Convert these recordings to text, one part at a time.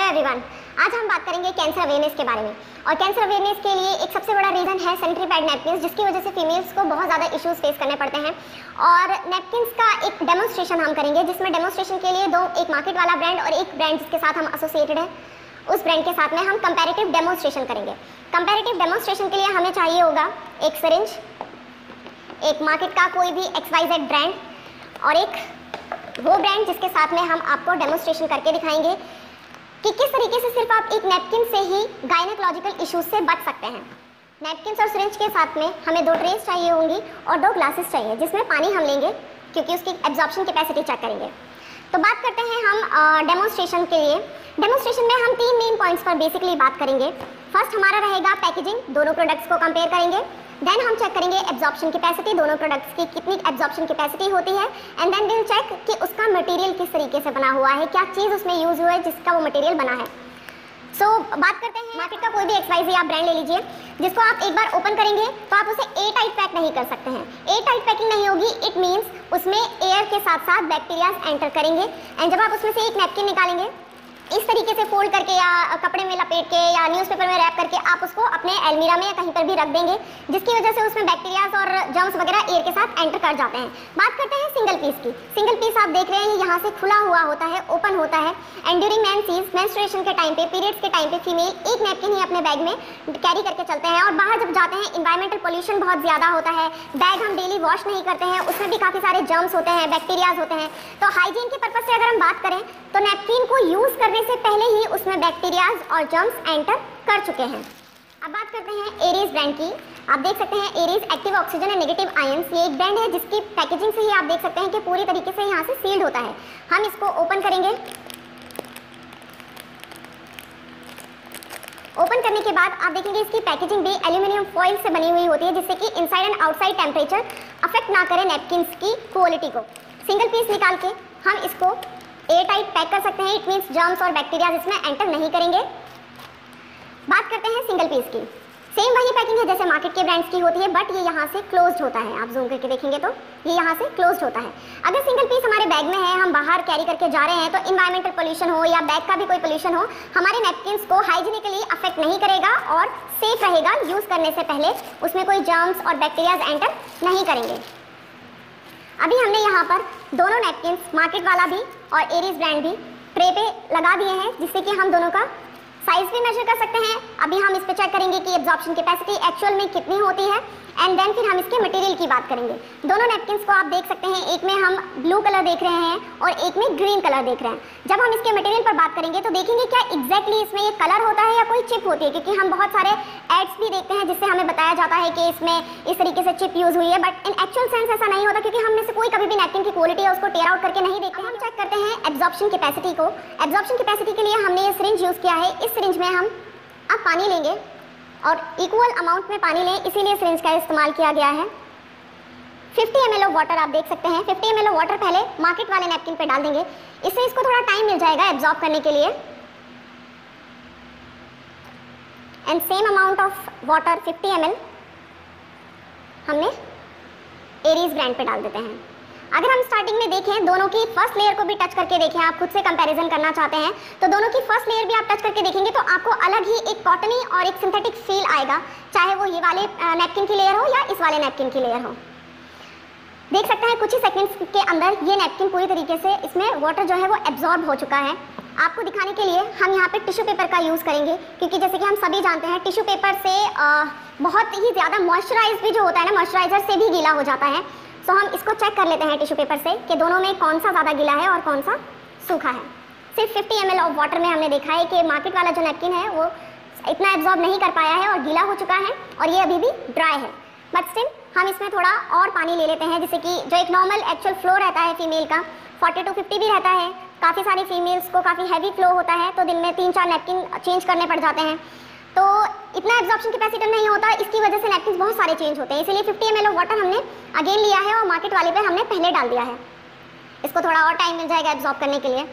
Hello everyone, आज हम बात करेंगे कैंसर अवेयरनेस के बारे में। और कैंसर अवेयरनेस के लिए एक सबसे बड़ा रीज़न है सैनिटरी पैड नैपकिन्स, जिसकी वजह से फीमेल्स को बहुत ज़्यादा इश्यूज फेस करने पड़ते हैं। और नैपकिन्स का एक डेमोन्स्ट्रेशन हम करेंगे, जिसमें डेमोन्स्ट्रेशन के लिए एक मार्केट वाला ब्रांड और एक ब्रांड जिसके साथ हम एसोसिएटेड है, उस ब्रांड के साथ में हम कंपैरेटिव डेमोन्स्ट्रेशन करेंगे। कंपैरेटिव डेमोन्स्ट्रेशन के लिए हमें चाहिए होगा एक सिरिंज, एक मार्केट का कोई भी XYZ ब्रांड और एक वो ब्रांड जिसके साथ में हम आपको डेमोन्स्ट्रेशन करके दिखाएंगे कि किस तरीके से सिर्फ आप एक नैपकिन से ही गायनेकोलॉजिकल इश्यूज से बच सकते हैं। नैपकिन्स और सिरिंज के साथ में हमें 2 ट्रेस चाहिए होंगी और 2 ग्लासेस चाहिए, जिसमें पानी हम लेंगे क्योंकि उसकी एब्जॉर्प्शन कैपेसिटी चेक करेंगे। तो बात करते हैं हम डेमोन्स्ट्रेशन के लिए। डेमोन्स्ट्रेशन में हम 3 मेन पॉइंट्स पर बेसिकली बात करेंगे। फर्स्ट हमारा रहेगा पैकेजिंग, दोनों प्रोडक्ट्स को कंपेयर करेंगे। देन हम चेक करेंगे एब्जॉर्प्शन कैपेसिटी, दोनों प्रोडक्ट्स की कितनी एब्जॉर्प्शन कैपेसिटी होती है। एंड देन विल चेक कि उसका मटेरियल किस तरीके से बना हुआ है, क्या चीज़ उसमें यूज़ हुआ है जिसका वो मटेरियल बना है। सो बात करते हैं मार्केट का कोई भी XYZ आप ब्रांड ले लीजिए, जिसको आप एक बार ओपन करेंगे तो आप उसे एयर टाइट पैक नहीं कर सकते हैं। एयर टाइट पैकिंग नहीं होगी, इट मीन्स उसमें एयर के साथ साथ बैक्टीरियाज एंटर करेंगे। एंड जब आप उसमें से एक नैपकिन निकालेंगे, इस तरीके से फोल्ड करके या कपड़े में लपेट के या न्यूज़पेपर में रैप करके आप उसको अपने अलमीरा में या कहीं पर भी रख देंगे, जिसकी वजह से उसमें बैक्टीरियाज और जर्म्स वगैरह एयर के साथ एंटर कर जाते हैं। बात करते हैं सिंगल पीस की। सिंगल पीस आप देख रहे हैं यहाँ से खुला हुआ होता है, ओपन होता है। एंड ड्यूरिंग मेंस्ट्रुएशन के टाइम पे, पीरियड्स के टाइम पे फीमेल एक नैपकिन ही अपने बैग में कैरी करके चलते हैं। और बाहर जब जाते हैं इन्वायरमेंटल पोल्यूशन बहुत ज़्यादा होता है, बैग हम डेली वॉश नहीं करते हैं, उसमें भी काफ़ी सारे जर्म्स होते हैं, बैक्टीरियाज होते हैं। तो हाइजीन के पर्पज से अगर हम बात करें तो नैपकिन को यूज़ करने से पहले ही उसमें बैक्टीरियाज और जर्म्स एंटर कर चुके हैं। अब बात करते हैं एरीज ब्रांड की। आप देख सकते हैं Aries active oxygen and negative ions, ये एक ब्रांड है जिसकी पैकेजिंग से ही आप देख सकते हैं कि पूरी तरीके से यहाँ से सील्ड होता है। हम इसको ओपन करेंगे। ओपन करने के बाद आप देखेंगे इसकी पैकेजिंग भी एल्यूमिनियम फॉइल से बनी हुई होती है, जिससे कि inside and outside temperature affect ना करे नैपकिन्स की क्वालिटी को। सिंगल पीस निकाल के हम इसको एयर टाइट पैक कर सकते हैं, इट मीन्स जर्म्स और बैक्टीरिया इसमें एंटर नहीं करेंगे। बात करते हैं सिंगल पीस की। सेम वही पैकिंग है जैसे मार्केट के ब्रांड्स की होती है, बट ये यहाँ से क्लोज्ड होता है। आप जूम करके देखेंगे तो ये यहाँ से क्लोज्ड होता है। अगर सिंगल पीस हमारे बैग में है, हम बाहर कैरी करके जा रहे हैं, तो इन्वायरमेंटल पोल्यूशन हो या बैग का भी कोई पोल्यूशन हो, हमारे नैपकिन्स को हाइजीनिकली अफेक्ट नहीं करेगा और सेफ रहेगा। यूज़ करने से पहले उसमें कोई जर्म्स और बैक्टीरियाज एंटर नहीं करेंगे। अभी हमने यहाँ पर दोनों नैपकिन्स, मार्केट वाला भी और एरीज ब्रांड भी, ट्रे पे लगा दिए हैं, जिससे कि हम दोनों का साइज भी मेजर कर सकते हैं। अभी हम इस पे चेक करेंगे कि एब्जॉर्प्शन कैपेसिटी एक्चुअल में कितनी होती है। एंड देन फिर हम इसके मटेरियल की बात करेंगे। दोनों नैपकिन्स को आप देख सकते हैं, एक में हम ब्लू कलर देख रहे हैं और एक में ग्रीन कलर देख रहे हैं। जब हम इसके मटेरियल पर बात करेंगे तो देखेंगे क्या एग्जैक्टली इसमें ये कलर होता है या कोई चिप होती है, क्योंकि हम बहुत सारे एड्स भी देखते हैं जिससे हमें बताया जाता है कि इसमें इस तरीके से चिप यूज़ हुई है, बट इन एक्चुअल सेंस ऐसा नहीं होता, क्योंकि हम में से कोई कभी भी नैपकिन की क्वालिटी है उसको टेयर आउट करके नहीं देखते। हम चेक करते हैं एब्जॉर्प्शन कैपेसिटी को। एब्जॉर्प्शन कैपेसिटी के लिए हमने ये सिरिंज यूज़ किया है। इस सिरिंज में हम अब पानी लेंगे और इक्वल अमाउंट में पानी लें, इसीलिए सिरिंज का इस्तेमाल किया गया है। 50 ml ऑफ वाटर आप देख सकते हैं। 50 ml ऑफ वाटर पहले मार्केट वाले नैपकिन पे डाल देंगे, इससे इसको थोड़ा टाइम मिल जाएगा एब्जॉर्ब करने के लिए। And same amount of water 50 ml हमने एरीज ब्रांड पे डाल देते हैं। अगर हम स्टार्टिंग में देखें, दोनों की फर्स्ट लेयर को भी टच करके देखें, आप खुद से कंपैरिजन करना चाहते हैं तो दोनों की फर्स्ट लेयर भी आप टच करके देखेंगे तो आपको अलग ही एक कॉटनी और एक सिंथेटिक फील आएगा, चाहे वो ये वाले नैपकिन की लेयर हो या इस वाले नैपकिन की लेयर हो। देख सकते हैं कुछ ही सेकंड्स के अंदर ये नैपकिन पूरी तरीके से इसमें वाटर जो है वो एब्जॉर्ब हो चुका है। आपको दिखाने के लिए हम यहाँ पे टिश्यू पेपर का यूज़ करेंगे, क्योंकि जैसे कि हम सभी जानते हैं टिश्यू पेपर से बहुत ही ज़्यादा मॉइस्चराइज भी जो होता है ना, मॉइस्चराइजर से भी गीला हो जाता है। सो हम इसको चेक कर लेते हैं टिश्यू पेपर से कि दोनों में कौन सा ज़्यादा गीला है और कौन सा सूखा है। सिर्फ 50 ml ऑफ वाटर में हमने देखा है कि मार्केट वाला जो नैपकिन है वो इतना एब्जॉर्ब नहीं कर पाया है और गीला हो चुका है, और ये अभी भी ड्राई है। बट स्टिल हम इसमें थोड़ा और पानी ले लेते हैं, जिससे कि जो एक नॉर्मल एक्चुअल फ्लो रहता है फीमेल का 40 to 50 भी रहता है। काफ़ी सारी फीमेल्स को काफ़ी हैवी फ्लो होता है, तो दिन में 3-4 नैपकिन चेंज करने पड़ जाते हैं, तो इतना एब्जॉर्प्शन कैपेसिटी नहीं होता। इसकी वजह से नैपकिन बहुत सारे चेंज होते हैं, इसलिए 50 ml ऑफ वाटर हमने अगेन लिया है और मार्केट वाले पे हमने पहले डाल दिया है। इसको थोड़ा और टाइम मिल जाएगा एब्जॉर्ब करने के लिए,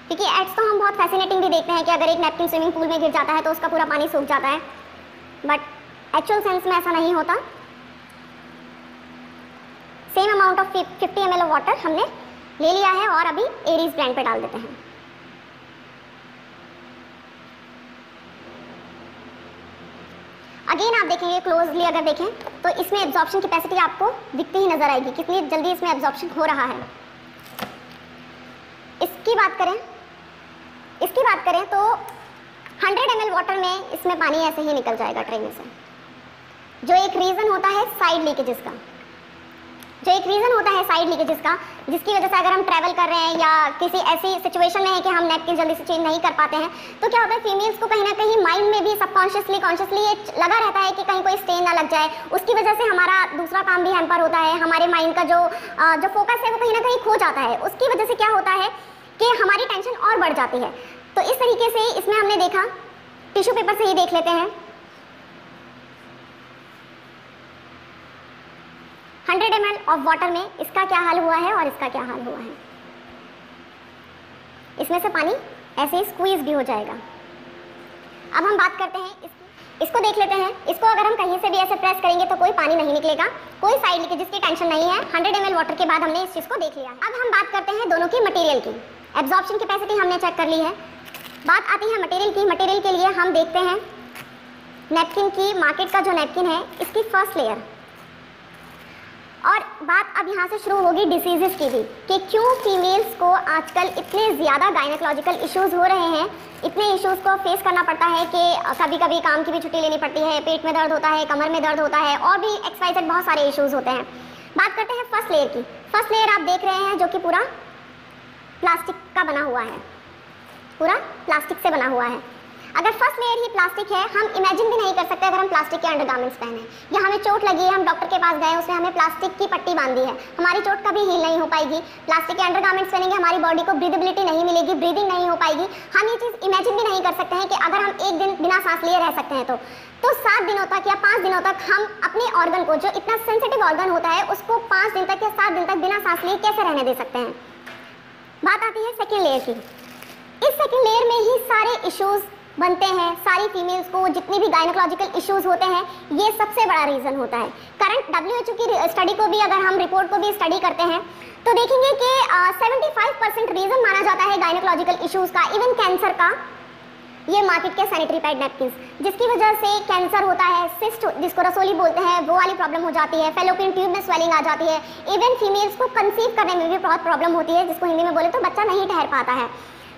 क्योंकि एड्स तो हम बहुत फैसिनेटिंग भी देखते हैं कि अगर एक नैपकिन स्विमिंग पूल में गिर जाता है तो उसका पूरा पानी सूख जाता है, बट एक्चुअल सेंस में ऐसा नहीं होता। Same amount of 50 ml of water हमने ले लिया है और अभी एरीज ब्रांड पे डाल देते हैं। अगेन आप देखेंगे क्लोजली, अगर देखें तो इसमें एब्जॉर्प्शन कैपेसिटी आपको दिखती ही नजर आएगी, कितनी जल्दी इसमें एब्जॉर्प्शन हो रहा है। इसकी बात करें तो 100 ml वाटर में इसमें पानी ऐसे ही निकल जाएगा ट्रे में से, जो एक रीज़न होता है साइड लीकेजेस का, जिसकी वजह से अगर हम ट्रैवल कर रहे हैं या किसी ऐसी सिचुएशन में है कि हम नैपकिन जल्दी से चेंज नहीं कर पाते हैं, तो क्या होता है फीमेल्स को कहीं ना कहीं माइंड में भी सबकॉन्शियसली कॉन्शियसली ये लगा रहता है कि कहीं कोई स्टेन ना लग जाए। उसकी वजह से हमारा दूसरा काम भी हैम्पर होता है, हमारे माइंड का जो फोकस है वो कहीं ना कहीं खो जाता है। उसकी वजह से क्या होता है कि हमारी टेंशन और बढ़ जाती है। तो इस तरीके से इसमें हमने देखा, टिश्यू पेपर से ही देख लेते हैं, 100 ml ऑफ वाटर में इसका क्या हाल हुआ है और इसका क्या हाल हुआ है। इसमें से पानी ऐसे ही स्क्वीज भी हो जाएगा। अब हम बात करते हैं इसको देख लेते हैं। इसको अगर हम कहीं से भी ऐसे प्रेस करेंगे तो कोई पानी नहीं निकलेगा, कोई साइड लीकेज की टेंशन नहीं है। 100 ml वाटर के बाद हमने इस चीज़ को देख लिया। अब हम बात करते हैं दोनों की मटेरियल की। एब्जॉर्प्शन कैपेसिटी हमने चेक कर ली है, बात आती है मटेरियल की। मटेरियल के लिए हम देखते हैं नैपकिन की, मार्केट का जो नैपकिन है इसकी फर्स्ट लेयर। और बात अब यहाँ से शुरू होगी डिसीजेस की भी, कि क्यों फीमेल्स को आजकल इतने ज़्यादा गायनेकोलॉजिकल इश्यूज़ हो रहे हैं, इतने इश्यूज़ को फेस करना पड़ता है कि कभी कभी काम की भी छुट्टी लेनी पड़ती है, पेट में दर्द होता है, कमर में दर्द होता है, और भी XYZ बहुत सारे इश्यूज़ होते हैं। बात करते हैं फर्स्ट लेयर की। फर्स्ट लेयर आप देख रहे हैं जो कि पूरा प्लास्टिक का बना हुआ है, पूरा प्लास्टिक से बना हुआ है। अगर फर्स्ट लेयर ही प्लास्टिक है, हम इमेजिन भी नहीं कर सकते अगर हम प्लास्टिक के अंडरगारमेंट्स पहने, या हमें चोट लगी है, हम डॉक्टर के पास गए, उसने हमें प्लास्टिक की पट्टी बांधी है, हमारी चोट कभी हील नहीं हो पाएगी। प्लास्टिक के अंडरगारमेंट्स पहनेंगे, हमारी बॉडी को ब्रीदेबिलिटी नहीं मिलेगी, ब्रीदिंग नहीं हो पाएगी। हम ये चीज़ इमेजिन भी नहीं कर सकते हैं कि अगर हम एक दिन बिना सांस लिए रह सकते हैं तो 7 दिनों तक या 5 दिनों तक हम अपने ऑर्गन को, जो इतना सेंसिटिव ऑर्गन होता है, उसको 5 दिन तक या 7 दिन तक बिना सांस लिए कैसे रहने दे सकते हैं। बात आती है सेकेंड लेयर की। इस सेकेंड लेयर में ही सारे इश्यूज बनते हैं। सारी फीमेल्स को जितनी भी गायनेकोलॉजिकल इश्यूज होते हैं, ये सबसे बड़ा रीज़न होता है। करंट WHO की स्टडी को भी, अगर हम रिपोर्ट को भी स्टडी करते हैं तो देखेंगे कि 75% रीज़न माना जाता है गायनेकोलॉजिकल इश्यूज का, इवन कैंसर का, ये मार्केट के सैनिटरी पैड नैपकिन्स, जिसकी वजह से कैंसर होता है, सिस्ट जिसको रसोली बोलते हैं वो वाली प्रॉब्लम हो जाती है, फेलोपियन ट्यूब में स्वेलिंग आ जाती है, इवन फीमेल्स को कंसीव करने में भी बहुत प्रॉब्लम होती है, जिसको हिंदी में बोले तो बच्चा नहीं ठहर पाता है।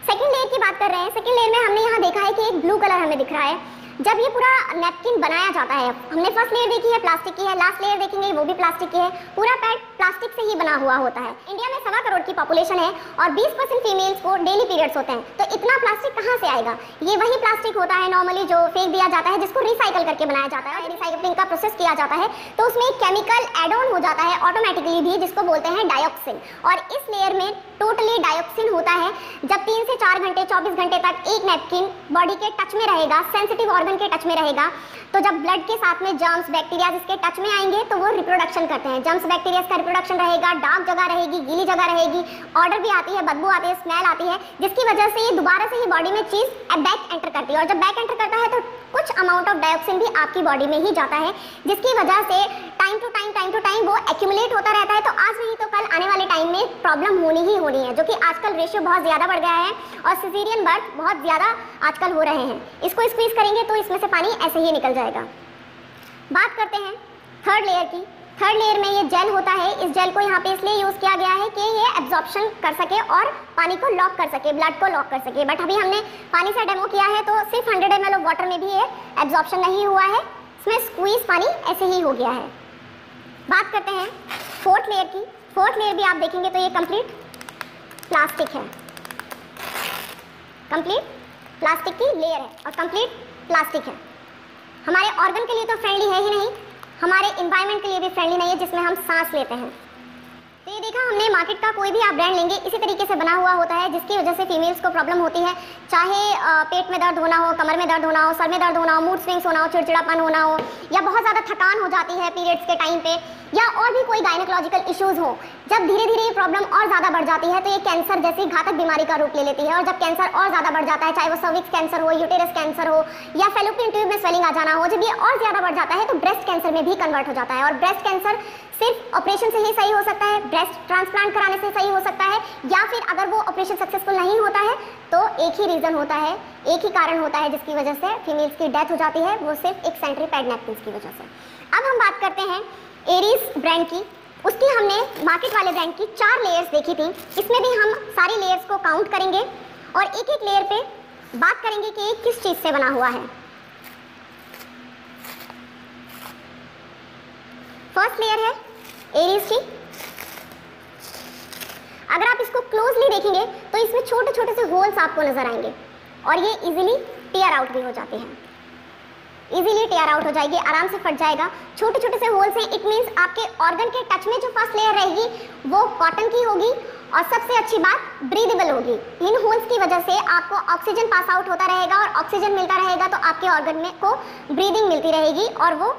सेकेंड लेयर की बात कर रहे हैं। सेकेंड लेयर में हमने यहाँ देखा है कि एक ब्लू कलर हमें दिख रहा है। जब ये पूरा नैपकिन बनाया जाता है, हमने फर्स्ट लेयर देखी है प्लास्टिक की है, लास्ट लेयर देखेंगे वो भी प्लास्टिक की है, पूरा पैड प्लास्टिक से ही बना हुआ होता है। इंडिया में 1.25 करोड़ की पॉपुलेशन है और 20% फीमेल्स को डेली पीरियड्स होते हैं, तो इतना प्लास्टिक कहाँ से आएगा। ये वही प्लास्टिक होता है नॉर्मली जो फेंक दिया जाता है, जिसको रिसाइकल करके बनाया जाता है और रिसाइकलिंग का प्रोसेस किया जाता है, तो उसमें एक केमिकल एड ऑन हो जाता है ऑटोमेटिकली भी, जिसको बोलते हैं डायोक्सिन। और इस लेयर में टोटली डायोक्सिन होता है। जब 3 से 4 घंटे 24 घंटे तक एक नैपकिन बॉडी के टच में रहेगा, सेंसिटिव ऑर्गन के टच में रहेगा, तो जब ब्लड के साथ में जर्म्स बैक्टीरिया इसके टच में आएंगे तो वो रिप्रोडक्शन करते हैं। जर्म्स बैक्टीरिया का रिप्रोडक्शन रहेगा, डार्क जगह रहेगी, गीली जगह रहेगी, ऑर्डर भी आती है, बदबू आती है, स्मेल आती है, जिसकी वजह से ये दोबारा से ही बॉडी में चीज बैक एंटर करती है। और जब बैक एंटर करता है तो कुछ अमाउंट ऑफ डायोक्सिन भी आपकी बॉडी में ही जाता है, जिसकी वजह से टाइम टू टाइम वो एक्यूमुलेट होता रहता है। तो आज नहीं तो कल आने वाले टाइम में प्रॉब्लम होनी ही होनी है, जो कि आजकल रेशियो बहुत ज़्यादा बढ़ गया है और सिजेरियन बर्थ बहुत ज़्यादा आजकल हो रहे हैं। इसको स्क्वीज करेंगे तो इसमें से पानी ऐसे ही निकल जाएगा। बात करते हैं थर्ड लेयर की। थर्ड लेयर में ये जेल होता है। इस जेल को यहाँ पे इसलिए यूज़ किया गया है कि ये एब्जॉर्प्शन कर सके और पानी को लॉक कर सके, ब्लड को लॉक कर सके। बट अभी हमने पानी से डेमो किया है तो सिर्फ 100 ml ऑफ वाटर में भी ये एब्जॉर्प्शन नहीं हुआ है, इसमें स्क्वीज पानी ऐसे ही हो गया है। बात करते हैं फोर्थ लेयर की। फोर्थ लेयर भी आप देखेंगे तो ये कंप्लीट प्लास्टिक है, कंप्लीट प्लास्टिक की लेयर है और कंप्लीट प्लास्टिक है। हमारे ऑर्गन के लिए तो फ्रेंडली है ही नहीं, हमारे इन्वायरमेंट के लिए भी फ्रेंडली नहीं है जिसमें हम सांस लेते हैं। तो ये देखा हमने, मार्केट का कोई भी आप ब्रांड लेंगे इसी तरीके से बना हुआ होता है, जिसकी वजह से फीमेल्स को प्रॉब्लम होती है। चाहे पेट में दर्द होना हो, कमर में दर्द होना हो, सर में दर्द होना हो, मूड स्विंग्स होना हो, चिड़चिड़ापन होना हो, या बहुत ज़्यादा थकान हो जाती है पीरियड्स के टाइम पे, या और भी कोई गायनेकोलॉजिकल इश्यूज़ हो। जब धीरे धीरे ये प्रॉब्लम और ज़्यादा बढ़ जाती है तो ये कैंसर जैसी घातक बीमारी का रूप ले लेती है। और जब कैंसर और ज़्यादा बढ़ जाता है, चाहे वो सर्विक्स कैंसर हो, यूटेरस कैंसर हो, या फेलोपियन ट्यूब में स्वेलिंग आ जाना हो, जब ये और ज़्यादा बढ़ जाता है तो ब्रेस्ट कैंसर में भी कन्वर्ट हो जाता है। और ब्रेस्ट कैंसर सिर्फ ऑपरेशन से ही सही हो सकता है। ब्रेस्ट ब्रेस्ट ट्रांसप्लांट कराने से सही हो सकता है, या फिर अगर वो ऑपरेशन सक्सेसफुल नहीं होता है तो एक ही रीज़न होता है, एक ही कारण होता है जिसकी वजह से फीमेल्स की डेथ हो जाती है, वो सिर्फ एक सैनिटरी पैड नैपकिन्स की वजह से। अब हम बात करते हैं एरीज ब्रांड की। उसकी हमने मार्केट वाले ब्रांड की 4 लेयर्स देखी थी। इसमें भी हम सारी लेयर्स को काउंट करेंगे और एक एक लेयर पे बात करेंगे कि ये किस चीज़ से बना हुआ है। फर्स्ट लेयर है एरीज की। अगर आप इसको क्लोजली देखेंगे तो इसमें छोटे छोटे से होल्स आपको नजर आएंगे और ये इजीली टीयर आउट भी हो जाते हैं, इजीली टीयर आउट हो जाएगी, आराम से फट जाएगा। छोटे छोटे से होल्स हैं, इट मीन्स आपके ऑर्गन के टच में जो फर्स्ट लेयर रहेगी वो कॉटन की होगी और सबसे अच्छी बात ब्रीदेबल होगी। इन होल्स की वजह से आपको ऑक्सीजन पास आउट होता रहेगा और ऑक्सीजन मिलता रहेगा तो आपके ऑर्गन में को ब्रीदिंग मिलती रहेगी और वो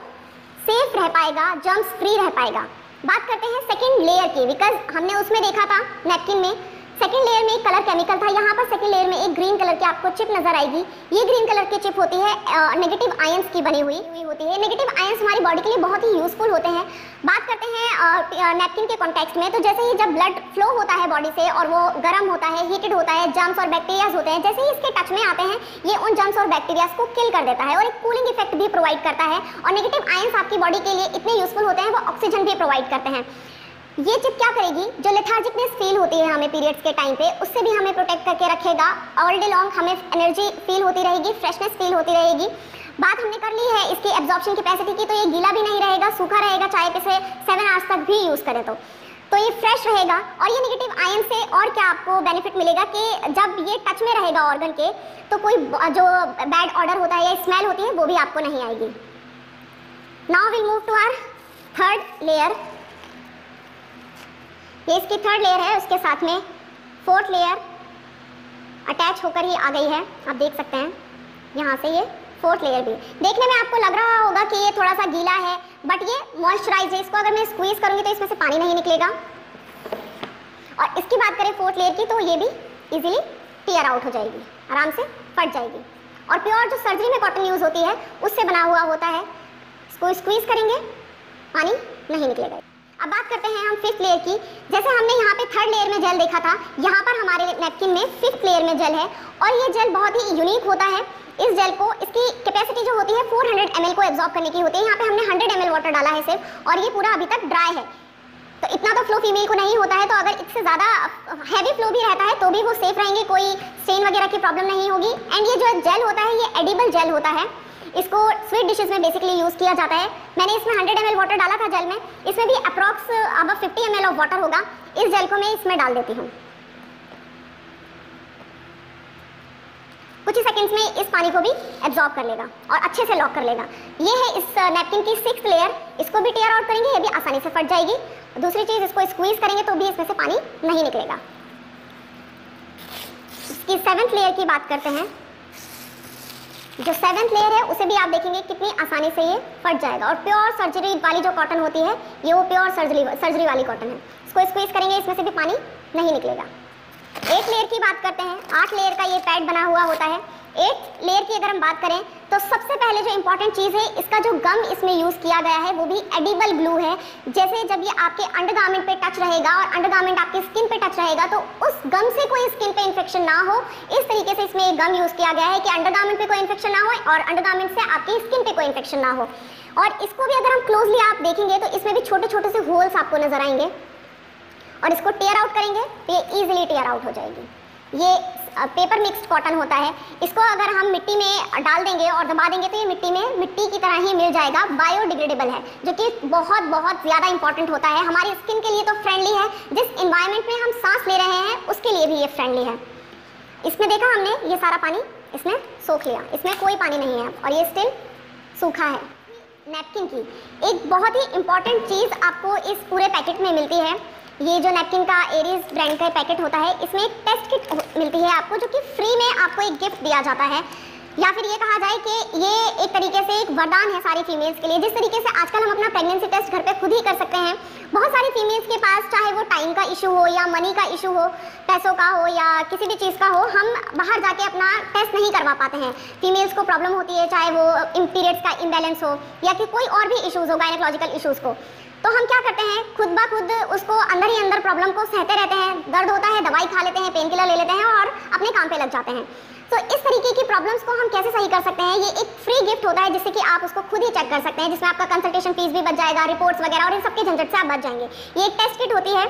सेफ रह पाएगा, जर्म्स फ्री रह पाएगा। बात करते हैं सेकेंड लेयर की, बिकॉज हमने उसमें देखा था नैपकिन में सेकेंड लेयर में एक कलर केमिकल था, यहाँ पर सेकेंड लेयर में एक ग्रीन कलर की आपको चिप नजर आएगी। ये ग्रीन कलर की चिप होती है नेगेटिव आयंस की बनी हुई होती है। नेगेटिव आयंस हमारी बॉडी के लिए बहुत ही यूजफुल होते हैं। बात करते हैं नैपकिन के कॉन्टेक्स्ट में, तो जैसे ही जब ब्लड फ्लो होता है बॉडी से और वो गर्म होता है, हीटेड होता है, जर्म्स और बैक्टीरियाज होते हैं, जैसे ही इसके टच में आते हैं ये उन जर्म्स और बैक्टीरियाज को किल कर देता है और एक कूलिंग इफेक्ट भी प्रोवाइड करता है। और नेगेटिव आयंस आपकी बॉडी के लिए इतने यूजफुल होते हैं, वो ऑक्सीजन भी प्रोवाइड करते हैं। ये चिप क्या करेगी, जो लेथार्जिकनेस फील होती है हमें पीरियड्स के टाइम पे, उससे भी हमें प्रोटेक्ट करके रखेगा। ऑल डे लॉन्ग हमें एनर्जी फील होती रहेगी, फ्रेशनेस फील होती रहेगी। बात हमने कर ली है इसकी एब्जॉर्प्शन कैपेसिटी की, तो ये गीला भी नहीं रहेगा, सूखा रहेगा, चाहे इसे 7 आवर्स तक भी यूज़ करें तो ये फ्रेश रहेगा। और ये नेगेटिव आयन से और क्या आपको बेनिफिट मिलेगा कि जब ये टच में रहेगा ऑर्गन के तो कोई जो बैड ऑर्डर होता है या स्मेल होती है वो भी आपको नहीं आएगी। Now will move to our third layer. ये इसकी थर्ड लेयर है, उसके साथ में फोर्थ लेयर अटैच होकर ही आ गई है। आप देख सकते हैं यहाँ से ये फोर्थ लेयर भी देखने में आपको लग रहा होगा कि ये थोड़ा सा गीला है, बट ये मॉइस्चराइज है। इसको अगर मैं स्क्वीज करूँगी तो इसमें से पानी नहीं निकलेगा। और इसकी बात करें फोर्थ लेयर की, तो ये भी इजीली टीयर आउट हो जाएगी, आराम से फट जाएगी। और प्योर जो सर्जरी में कॉटन यूज़ होती है उससे बना हुआ होता है। इसको स्क्वीज करेंगे पानी नहीं निकलेगा। अब बात करते हैं हम फिफ्थ लेयर की। जैसे हमने यहाँ पे थर्ड लेयर में जेल देखा था, यहाँ पर हमारे नैपकिन में फिफ्थ लेयर में जेल है और ये जेल बहुत ही यूनिक होता है। इस जेल को, इसकी कैपेसिटी जो होती है 400 ml को एब्जॉर्ब करने की होती है। यहाँ पे हमने 100 ml वाटर डाला है सिर्फ, और ये पूरा अभी तक ड्राई है, तो इतना तो फ्लो फीमेल को नहीं होता है। तो अगर इससे ज़्यादा हैवी फ्लो भी रहता है तो भी वो सेफ रहेंगे, कोई स्टेन वगैरह की प्रॉब्लम नहीं होगी। एंड ये जो जेल होता है ये एडिबल जेल होता है, इसको स्वीट डिशेस में बेसिकली यूज़ किया जाता है। मैंने इसमें 100 ml वाटर डाला था जेल में, इसमें भी अप्रॉक्स अब 50 ml ऑफ वाटर होगा। इस जेल को मैं इसमें डाल देती हूँ, कुछ ही सेकंड्स में इस पानी को भी एब्जॉर्ब कर लेगा और अच्छे से लॉक कर लेगा। ये है इस नैपकिन की 6th लेयर। इसको भी टीयर आउट करेंगे, ये भी आसानी से फट जाएगी। दूसरी चीज़, इसको स्क्वीज करेंगे तो भी इसमें से पानी नहीं निकलेगा। इसकी 7th लेयर की बात करते हैं। जो 7th लेयर है उसे भी आप देखेंगे कितनी आसानी से ये फट जाएगा। और प्योर सर्जरी वाली जो कॉटन होती है ये वो प्योर सर्जरी वाली कॉटन है। इसको स्क्वीज करेंगे, इसमें से भी पानी नहीं निकलेगा। 8th लेयर की बात करते हैं। 8 लेयर का ये पैड बना हुआ होता है। 8th लेयर की अगर हम बात करें तो सबसे पहले जो इंपॉर्टेंट चीज़ है, इसका जो गम इसमें यूज़ किया गया है वो भी एडिबल ग्लू है। जैसे जब ये आपके अंडरगारमेंट पे टच रहेगा और अंडरगारमेंट आपकी स्किन पे टच रहेगा तो उस गम से कोई स्किन पे इन्फेक्शन ना हो, इस तरीके से इसमें एक गम यूज़ किया गया है कि अंडरगारमेंट पे कोई इन्फेक्शन ना हो और अंडरगारमेंट से आपकी स्किन पे कोई इन्फेक्शन ना हो। और इसको भी अगर हम क्लोजली आप देखेंगे तो इसमें भी छोटे छोटे से होल्स आपको नजर आएंगे और इसको टेयर आउट करेंगे तो ये ईजिली टेयर आउट हो जाएगी। ये पेपर मिक्स्ड कॉटन होता है। इसको अगर हम मिट्टी में डाल देंगे और दबा देंगे तो ये मिट्टी की तरह ही मिल जाएगा। बायोडिग्रेडेबल है, जो कि बहुत बहुत ज़्यादा इंपॉर्टेंट होता है हमारी स्किन के लिए। तो फ्रेंडली है, जिस इन्वायरमेंट में हम सांस ले रहे हैं उसके लिए भी ये फ्रेंडली है। इसमें देखा हमने ये सारा पानी इसमें सोख लिया, इसमें कोई पानी नहीं है और ये स्टिल सूखा है। नैपकिन की एक बहुत ही इंपॉर्टेंट चीज़ आपको इस पूरे पैकेट में मिलती है। ये जो नैपकिन का एरीज ब्रांड का पैकेट होता है, इसमें एक टेस्ट किट मिलती है आपको, जो कि फ्री में आपको एक गिफ्ट दिया जाता है, या फिर ये कहा जाए कि ये एक तरीके से एक वरदान है सारी फीमेल्स के लिए। जिस तरीके से आजकल हम अपना प्रेगनेंसी टेस्ट घर पे खुद ही कर सकते हैं, बहुत सारी फीमेल्स के पास चाहे वो टाइम का इशू हो या मनी का इशू हो, पैसों का हो या किसी भी चीज़ का हो, हम बाहर जाके अपना टेस्ट नहीं करवा पाते हैं। फीमेल्स को प्रॉब्लम होती है, चाहे वो पीरियड्स का इम्बैलेंस हो या कि कोई और भी इशूज़ हो, गायनेकोलॉजिकल इशूज़ को। तो हम क्या करते हैं, खुद ब खुद उसको अंदर ही अंदर प्रॉब्लम को सहते रहते हैं, दर्द होता है दवाई खा लेते हैं, पेन किलर ले लेते हैं और अपने काम पे लग जाते हैं। तो इस तरीके की प्रॉब्लम्स को हम कैसे सही कर सकते हैं, ये एक फ्री गिफ्ट होता है जिससे कि आप उसको खुद ही चेक कर सकते हैं, जिसमें आपका कंसल्टेशन फीस भी बच जाएगा, रिपोर्ट्स वगैरह और इन सबके झंझट से आप बच जाएंगे। ये एक टेस्ट किट होती है,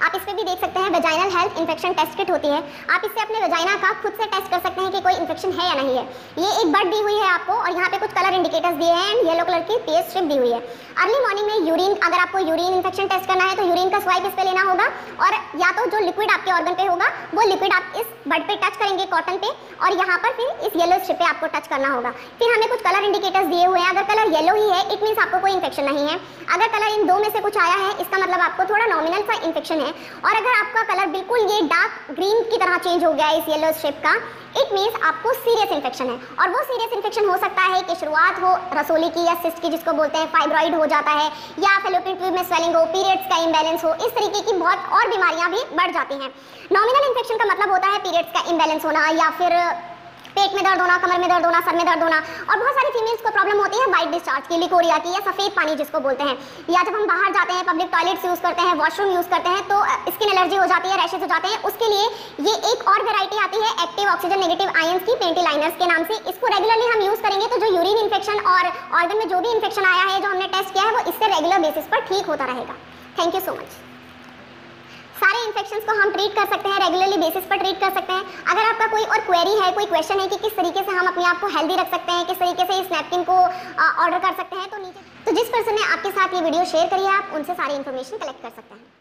आप इस पे भी देख सकते हैं, vaginal health infection test kit होती है। आप इससे अपने वेजाइना का खुद से टेस्ट कर सकते हैं कि कोई इन्फेक्शन है या नहीं है। ये एक बड दी हुई है आपको और यहाँ पे कुछ कलर इंडिकेटर्स दिए हैं एंड येलो कलर की पीएच स्ट्रिप दी हुई है। अर्ली मॉर्निंग में यूरिन, अगर आपको यूरिन इन्फेक्शन टेस्ट करना है तो यूरिन का स्वाइप इस पे लेना होगा और या तो जो लिक्विड आपके ऑर्गन पे होगा वो लिक्विड आप इस बड पे टच करेंगे कॉटन पे और यहाँ पर फिर इस येलो स्ट्रिप पे आपको टच करना होगा। फिर हमें कुछ कलर इंडिकेटर्स दिए हुए हैं, अगर कलर येलो ही है इट मीन्स आपको कोई इन्फेक्शन नहीं है, अगर कलर इन दो में से कुछ आया है इसका मतलब आपको थोड़ा नॉमिनल सा इन्फेक्शन है, और अगर आपका कलर बिल्कुल ये डार्क ग्रीन की तरह चेंज हो गया है इस येलो स्ट्रिप का, इट मीन्स आपको सीरियस इन्फेक्शन है। और वो सीरियस इन्फेक्शन हो सकता है कि शुरुआत हो रसोली की या सिस्ट की जिसको बोलते हैं, फाइब्रॉइड हो जाता है या फैलोपियन ट्यूब में स्वेलिंग हो, पीरियड्स का इम्बैलेंस हो, इस तरीके की बहुत और बीमारियां भी बढ़ जाती हैं। नॉमिनल इन्फेक्शन का मतलब होता है पीरियड्स का इम्बैलेंस होना या फिर पेट में दर्द होना, कमर में दर्द होना, सर में दर्द होना, और बहुत सारी फीमेल्स को प्रॉब्लम होती है वाइट डिस्चार्ज की, लिकोरिया की या सफेद पानी जिसको बोलते हैं, या जब हम बाहर जाते हैं पब्लिक टॉयलेट्स यूज करते हैं, वॉशरूम यूज करते हैं तो स्किन एलर्जी हो जाती है, रैशेज हो जाते हैं। उसके लिए ये एक और वैरायटी आती है एक्टिव ऑक्सीजन नेगेटिव आयंस की, पेंटी लाइनर्स के नाम से। इसको रेगुलरली हम यूज करेंगे तो जो यूरिन इन्फेक्शन और ऑर्गन में जो भी इन्फेक्शन आया है जो हमने टेस्ट किया है वो इससे रेगुलर बेसिस पर ठीक होता रहेगा। Thank you so much. सारे इन्फेक्शंस को हम ट्रीट कर सकते हैं, रेगुलरली बेसिस पर ट्रीट कर सकते हैं। अगर आपका कोई और क्वेरी है, कोई क्वेश्चन है कि किस तरीके से हम अपने आप को हेल्दी रख सकते हैं, किस तरीके से इस नैपकिन को ऑर्डर कर सकते हैं, तो नीचे जिस पर्सन ने आपके साथ ये वीडियो शेयर करी है आप उनसे सारी इन्फॉर्मेशन कलेक्ट कर सकते हैं।